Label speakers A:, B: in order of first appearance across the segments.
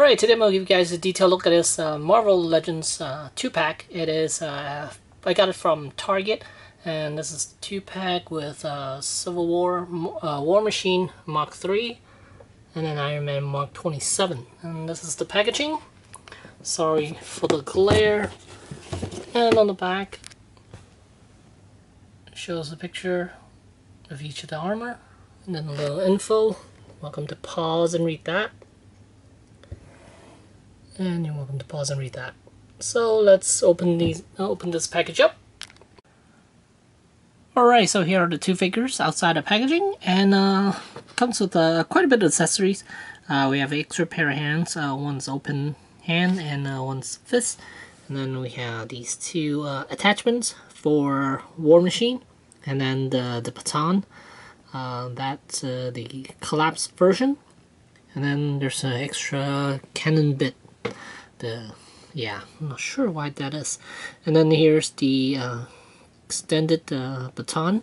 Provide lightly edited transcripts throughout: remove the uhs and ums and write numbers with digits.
A: Alright, today I'm going to give you guys a detailed look at this Marvel Legends 2-pack. It is, I got it from Target, and this is 2-pack with Civil War, War Machine Mark 3, and then Iron Man Mark 27. And this is the packaging. Sorry for the glare. And on the back, it shows a picture of each of the armor, and then a little info. Welcome to pause and read that. And you're welcome to pause and read that. So let's open this package up. Alright, so here are the two figures outside the packaging, and comes with quite a bit of accessories. We have an extra pair of hands, one's open hand and one's fist. And then we have these two attachments for War Machine, and then the baton. That's the collapsed version. And then there's an extra cannon bit. I'm not sure why that is. And then here's the extended baton.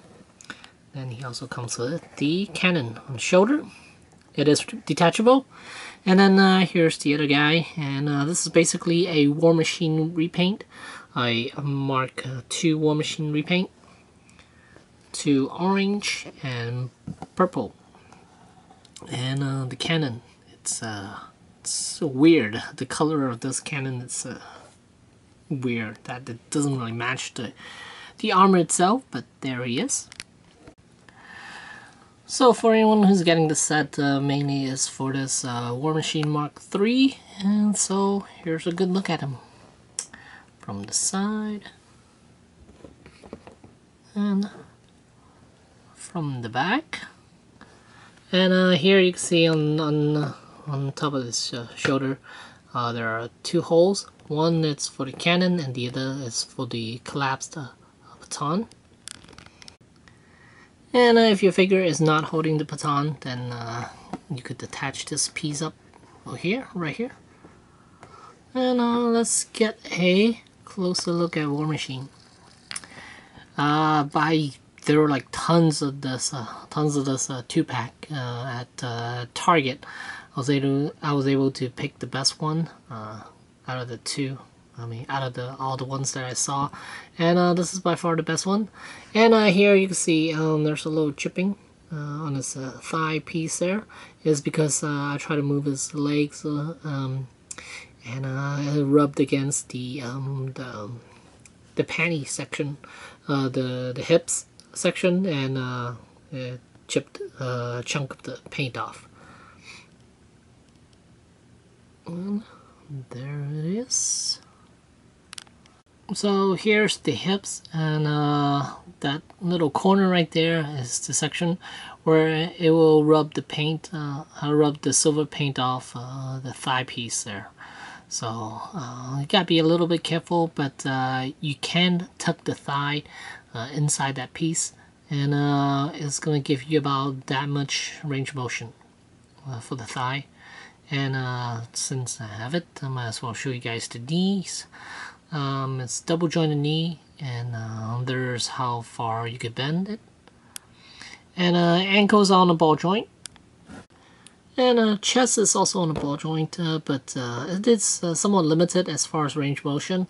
A: Then he also comes with the cannon on the shoulder. It is detachable. And then here's the other guy, and this is basically a War Machine repaint. A Mark II War Machine repaint to orange and purple. And the cannon, it's so weird. The color of this cannon is weird. That it doesn't really match the armor itself, but there he is. So for anyone who's getting this set, mainly is for this War Machine Mark III, and so here's a good look at him from the side and from the back. And here you can see on top of this shoulder, there are two holes. One is for the cannon, and the other is for the collapsed baton. And if your figure is not holding the baton, then you could attach this piece up here, right here. And let's get a closer look at War Machine. There were like tons of this 2-pack at Target. I was able to pick the best one out of the two. Out of all the ones that I saw, and this is by far the best one. And here you can see there's a little chipping on his thigh piece. There is because I try to move his legs, and it rubbed against the panty section, the hips section, and it chipped a chunk of the paint off. And there it is. So here's the hips, and that little corner right there is the section where it will rub the paint, rub the silver paint off the thigh piece there. So you gotta be a little bit careful, but you can tuck the thigh inside that piece, and it's gonna give you about that much range of motion for the thigh. And since I have it, I might as well show you guys the knees. It's double jointed knee, and there's how far you could bend it. And ankles on a ball joint. And chest is also on a ball joint, but it is somewhat limited as far as range of motion.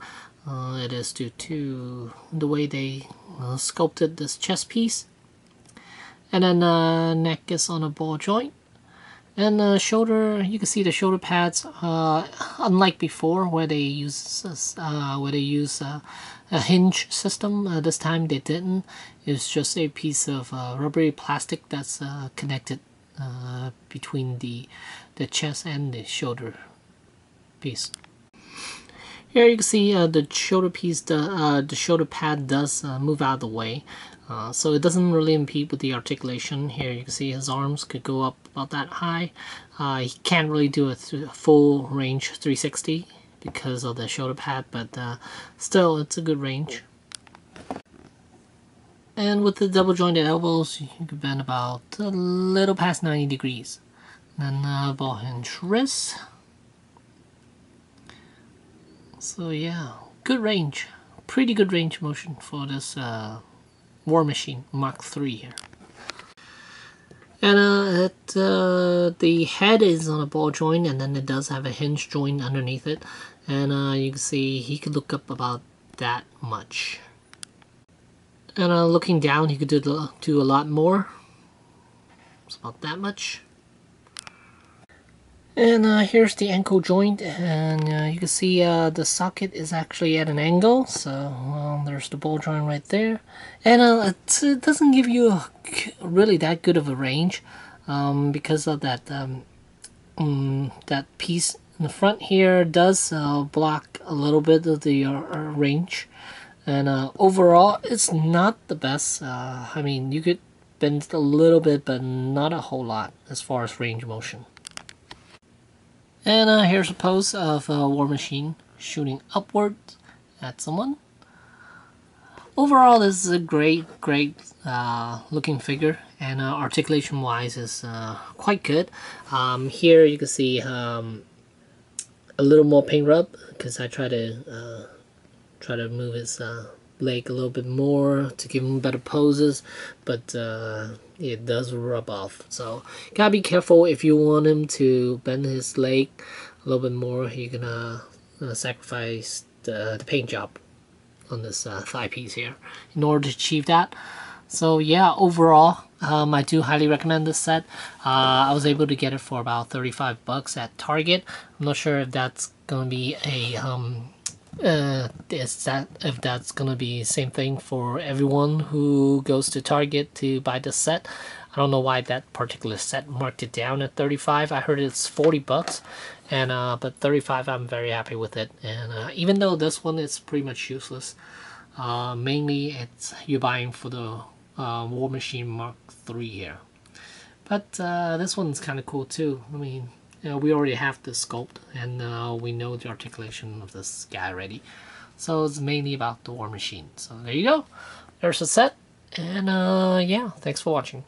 A: It is due to the way they sculpted this chest piece. And then neck is on a ball joint. And shoulder, you can see the shoulder pads. Unlike before, where they use a hinge system, this time they didn't. It's just a piece of rubbery plastic that's connected between the chest and the shoulder piece. Here you can see the shoulder piece. The shoulder pad does move out of the way. So it doesn't really impede with the articulation. Here you can see his arms could go up about that high. He can't really do a full range 360 because of the shoulder pad, but still it's a good range. And with the double jointed elbows, you can bend about a little past 90 degrees. And then ball hinge wrists. So yeah, good range. Pretty good range of motion for this War Machine Mark III here. And that the head is on a ball joint, and then it does have a hinge joint underneath it, and you can see he could look up about that much. And looking down, he could do a lot more. It's about that much. And here's the ankle joint, and you can see the socket is actually at an angle, so there's the ball joint right there. And it doesn't give you really that good of a range because of that that piece in the front here does block a little bit of the range. And overall, it's not the best. I mean, you could bend a little bit, but not a whole lot as far as range motion. And here's a pose of War Machine shooting upward at someone. Overall, this is a great looking figure, and articulation wise is quite good. Here you can see a little more paint rub because I try to move his leg a little bit more to give him better poses, but it does rub off. So gotta be careful if you want him to bend his leg a little bit more. You're gonna sacrifice the paint job on this thigh piece here in order to achieve that. So yeah, overall, I do highly recommend this set. I was able to get it for about 35 bucks at Target. I'm not sure if that's gonna be a if that's gonna be same thing for everyone who goes to Target to buy this set. I don't know why that particular set marked it down at 35. I heard it's 40 bucks, and but 35 I'm very happy with it. And even though this one is pretty much useless, mainly it's you're buying for the War Machine Mark III here. But this one's kind of cool too. I mean, we already have the sculpt, and we know the articulation of this guy already. So it's mainly about the War Machine. So there you go. There's a set. And yeah, thanks for watching.